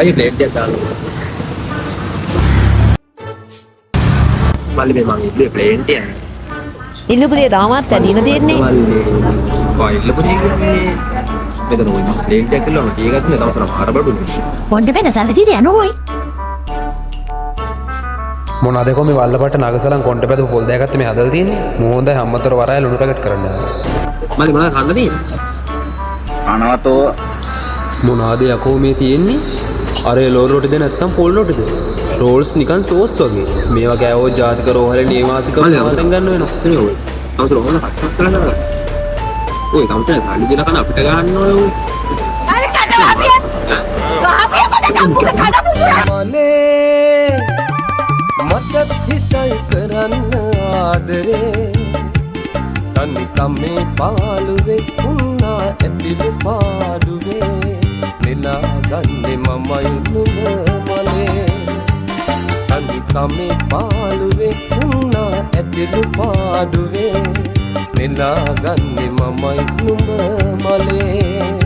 අයි plate එකක් දාන්න. මල්ලි මේ මං ඉන්නේ ප්ලේන් එක. ඉල්ලපු දේ තාමත් ඇදින දෙන්නේ. මල්ලි කොයිල්ල පුතේ කියන්නේ මෙතන ওই මං ප්ලේන් එකක් කියලා මම කී ගත්තේ තවසර මාර බඩුනේ. පොණ්ඩ වෙනසල්ල දිදී අනෝයි. මොනවාද කොහොම වල්ලපට නගසලන් කොණ්ඩ පැද පොල් දැගත්ත මේ හදලා තියෙන්නේ මොහොඳයි අම්මතර වරය ලුණු පැකට් කරන්න මල්ලි මොනවද කන්න තියෙන්නේ අනවතෝ මොනවාද යකෝ මේ තියෙන්නේ අර ලෝල් රොටිද නැත්තම් පොල් රොටිද රෝල්ස් නිකන් සෝස් වගේ මේවා කෑවෝ ජාතික රෝහල නේවාසික වතෙන් ගන්න වෙනවා නේ ඔය තවසර ඕන හස්පස්සලා කරලා ඔය තවසර සල්ලි දෙලා කන අපිට ගන්න ඕන ඔය අර කනවා අපි ගහපිය කොට කම්පුක කඩපු මටත් හිතයි කරන්න ආදරේ තනි කමේ පාළුවේ උන්නා ඇතිලු පාඩුවේ නෙලා ගන්නේ මමයි නුඹ මලේ තනි කමේ පාළුවේ උන්නා ඇතිලු පාඩුවේ නෙලා ගන්නේ මමයි නුඹ මලේ